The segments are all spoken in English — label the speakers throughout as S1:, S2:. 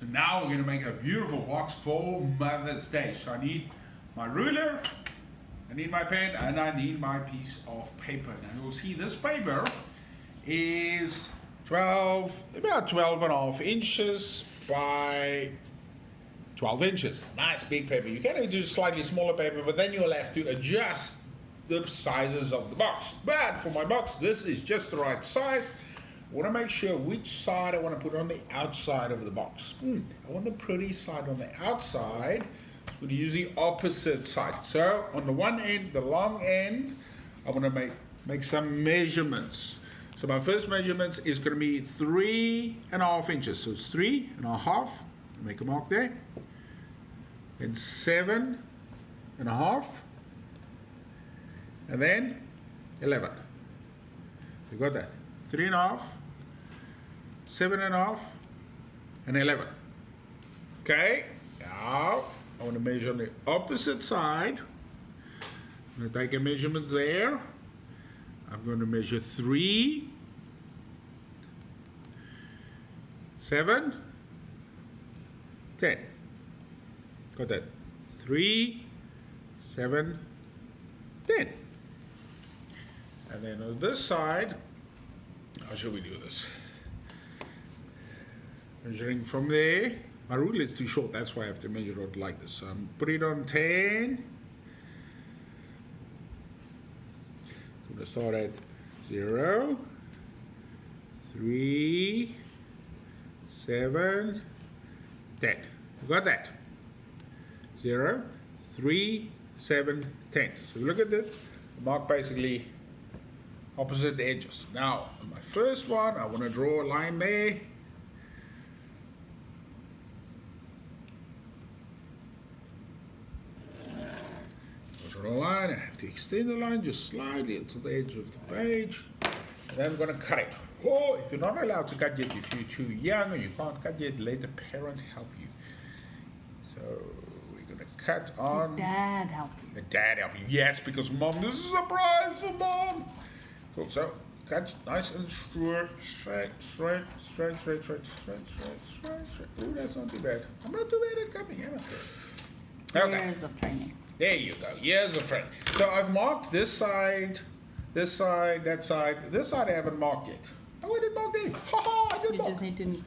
S1: So now we're going to make a beautiful box for Mother's Day. So I need my ruler, I need my pen, and I need my piece of paper. Now you'll see this paper is about 12.5 inches by 12 inches. Nice big paper. You can do slightly smaller paper, but then you'll have to adjust the sizes of the box. But for my box, this is just the right size. I want to make sure which side I want to put on the outside of the box. I want the pretty side on the outside. So I'm going to use the opposite side. So on the one end, the long end, I want to make some measurements. So my first measurement is going to be 3.5 inches. So it's 3.5. Make a mark there. And 7.5. And then 11. You got that? 3.5, 7.5, and 11. Okay, now I want to measure on the opposite side. I'm going to take a measurement there. I'm going to measure 3, 7, 10. Got that? 3, 7, 10. And then on this side, how should we do this? Measuring from there. My ruler is too short, that's why I have to measure it like this. So I'm putting it on 10. I'm going to start at 0, 3, 7, 10. You got that? 0, 3, 7, 10. So look at this. Mark basically opposite edges. Now, on my first one, I want to draw a line there. Draw a line. I have to extend the line just slightly to the edge of the page. And then I'm going to cut it. Or if you're not allowed to cut yet, if you're too young or you can't cut yet, let the parent help you. So we're going to cut on.
S2: Your dad help you.
S1: The dad help you. Yes, because Mom, this is a surprise for Mom. Cool, so cut nice and straight. Ooh, that's not too bad. I'm not too bad at cutting, am I? Okay.
S2: Years of training.
S1: There you go, years of training. So I've marked this side, that side. This side I haven't marked yet. Oh, I didn't mark that. I didn't
S2: You
S1: mark.
S2: just need to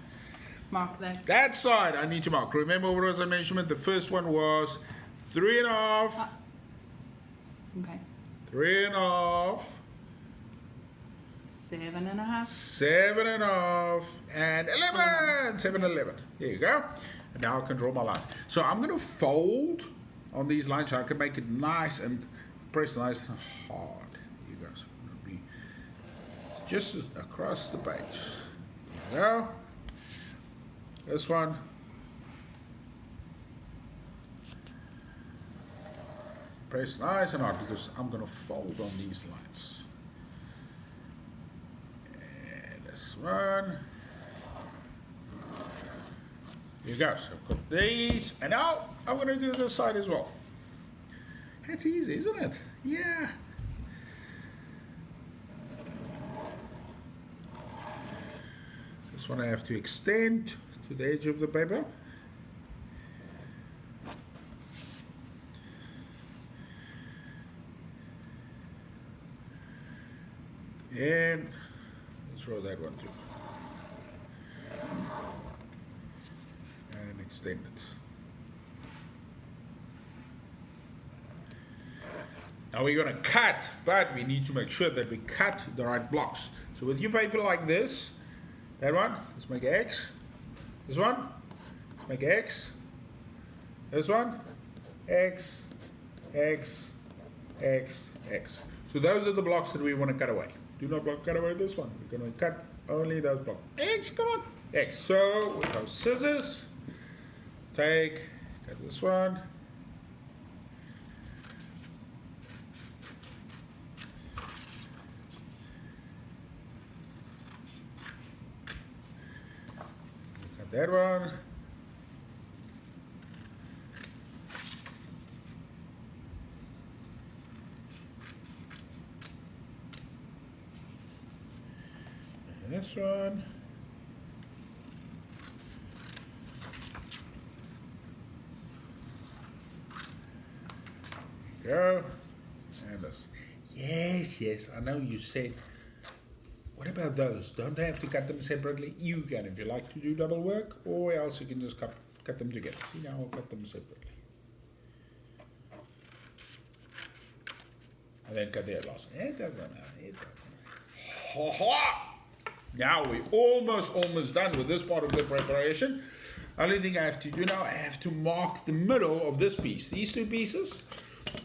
S2: mark that.
S1: That side I need to mark. Remember what was the measurement? The first one was 3.5.
S2: Okay.
S1: 3.5.
S2: 7.5.
S1: 7.5 and 11. 7 and 11. There you go. And now I can draw my lines. So I'm going to fold on these lines so I can make it nice and press nice and hard. Here you go. So it'll be just across the page. There you go. This one. Press nice and hard because I'm going to fold on these lines. One. Here you go. So I've got these, and now I'm going to do this side as well. That's easy, isn't it? Yeah. This one I have to extend to the edge of the paper. And let's draw that one too. And extend it. Now we're going to cut, but we need to make sure that we cut the right blocks. So with your paper like this, that one, let's make an X. This one, let's make an X. This one, X, X, X, X. So those are the blocks that we want to cut away. Do not cut away this one. We're going to cut only those blocks. X, come on. X. So with our scissors, cut this one. Cut that one. And this one. go. And this. Yes, I know you said, what about those? Don't they have to cut them separately? You can if you like to do double work, or else you can just cut them together. See, now I'll cut them separately. And then cut the last one. It doesn't matter. Ha ha! Now we're almost done with this part of the preparation. Only thing I have to do now, I have to mark the middle of this piece. These two pieces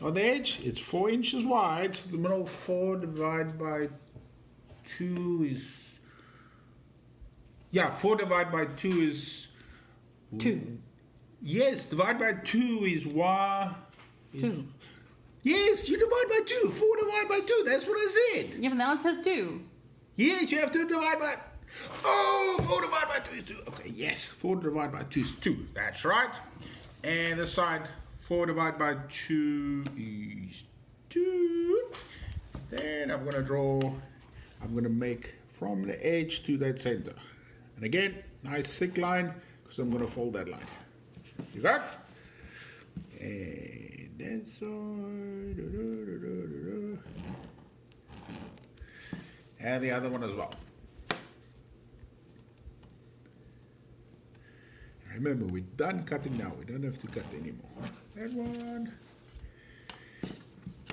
S1: on the edge, it's 4 inches wide. The middle 4 divided by 2 is, 4 divided by 2 is
S2: 2.
S1: Yes, divided by 2 is
S2: 2.
S1: Yes, you divide by 2. 4 divided by 2. That's what I said.
S2: Yeah, but now it says 2.
S1: Yes, you have to divide by. 4 divided by 2 is 2. Okay, yes, 4 divided by 2 is 2. That's right. And the side 4 divided by 2 is 2. Then I'm gonna make from the edge to that center. And again, nice thick line, because I'm gonna fold that line. You got? And that side. And the other one as well. Remember, we're done cutting now. We don't have to cut anymore. That one.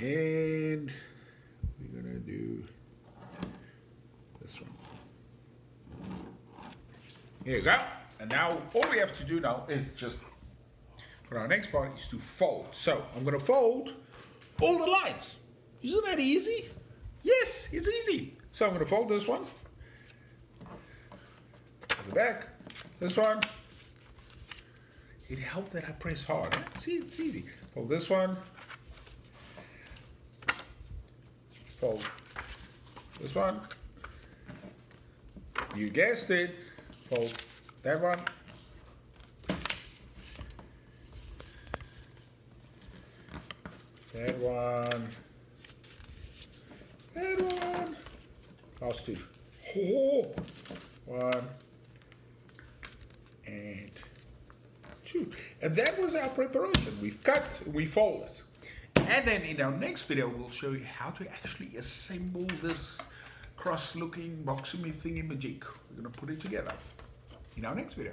S1: And we're gonna do this one. Here you go. And now all we have to do now is just, for our next part, is to fold. So I'm gonna fold all the lines. Isn't that easy? Yes, it's easy. So I'm gonna fold this one. The back. This one. It helped that I press hard. Huh? See, it's easy. Fold this one. Fold this one. You guessed it. Fold that one. That one. That one. Last 2. Oh, 1 and 2. And that was our preparation. We've cut, we folded. And then in our next video, we'll show you how to actually assemble this cross-looking boxy thingy-majig. We're going to put it together in our next video.